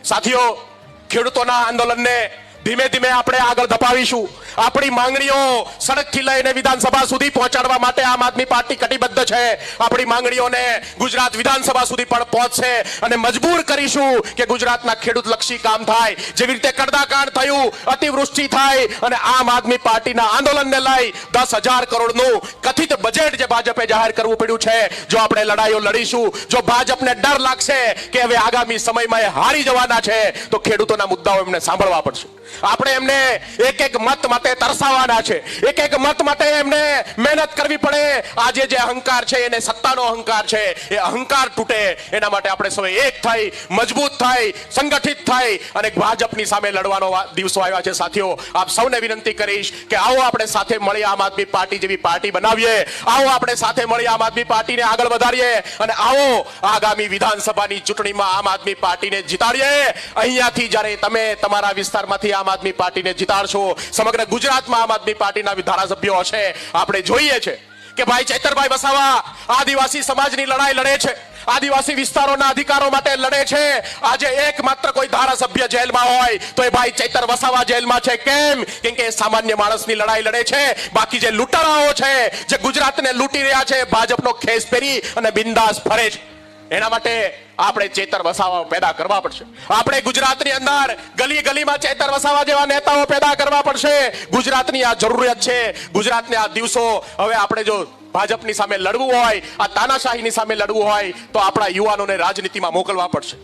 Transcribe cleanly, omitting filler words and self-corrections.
સાથીઓ, ખેડૂતોના આંદોલનને ધીમે ધીમે આપણે આગળ ધપાવીશું. આપણી માંગણીઓ સડકથી લઈને વિધાનસભા સુધી પહોંચાડવા માટે આમ આદમી પાર્ટી કટિબદ્ધ છે. આપણી માંગણીઓને ગુજરાત વિધાનસભા સુધી પણ પહોંચશે અને મજબૂર કરીશું કે ગુજરાતના ખેડૂત લક્ષી કામ થાય. જેવી રીતે કડદાકાંડ થયું, અતિવૃષ્ટિ થાય અને આમ આદમી પાર્ટીના આંદોલનને લઈ 10,000 કરોડનું કથિત બજેટ જે ભાજપે જાહેર કરવું પડ્યું છે. જો આપણે લડાઈઓ લડીશું, જો ભાજપને ડર લાગશે કે હવે આગામી સમયમાં એ હારી જવાના છે, તો ખેડૂતોના મુદ્દાઓ એમને સાંભળવા પડશે. આપણે એમને એક એક મત માટે તરસાવવાના છે, એક એક મત માટે એમને મહેનત કરવી પડે. આજે જે અહંકાર છે એને સત્તાનો અહંકાર છે, એ અહંકાર તૂટે એના માટે આપણે સૌ એક થઈ, મજબૂત થઈ, સંગઠિત થઈ અને ભાજપની સામે લડવાનો દિવસો આવ્યા છે. સાથીઓ, આપ સૌને વિનંતી કરીશ કે આવો આપણે સાથે મળી આમ આદમી પાર્ટી જેવી પાર્ટી બનાવીએ. આવો આપણે સાથે મળી આમ આદમી પાર્ટીને આગળ વધારીએ અને આવો આગામી વિધાનસભાની ચૂંટણીમાં આમ આદમી પાર્ટીને જીતાડીએ. અહીંયાથી જ્યારે તમે તમારા વિસ્તારમાંથી આમ આદમી પાર્ટીને જીતાડશો, સમગ્ર ગુજરાતમાં આમ આદમી પાર્ટીના ધારાસભ્યો હશે. આપણે જોઈએ છે કે ભાઈ ચૈતરભાઈ વસાવા આદિવાસી સમાજની લડાઈ લડે છે, આદિવાસી વિસ્તારોના અધિકારો માટે લડે છે. આજે એકમાત્ર કોઈ ધારાસભ્ય જેલમાં હોય તો એ ભાઈ ચૈતર વસાવા જેલમાં છે. કેમ? કેમ કે સામાન્ય માણસની લડાઈ લડે છે. બાકી જે લૂંટારાઓ છે, જે ગુજરાતને લૂંટી રહ્યા છે, ભાજપનો ખેસ પહેરી અને બિંદાસ ફરે છે. એના માટે આપણે ચૈતર વસાવા પેદા કરવા પડશે. આપણે ગુજરાતની અંદર ગલી ગલીમાં ચૈતર વસાવા જેવા નેતાઓ પેદા કરવા પડશે. ગુજરાતની આ જરૂરિયાત છે. ગુજરાતને આ દિવસો હવે આપણે જો ભાજપની સામે લડવું હોય, આ તાનાશાહીની સામે લડવું હોય, તો આપણા યુવાનોને રાજનીતિમાં મોકલવા પડશે.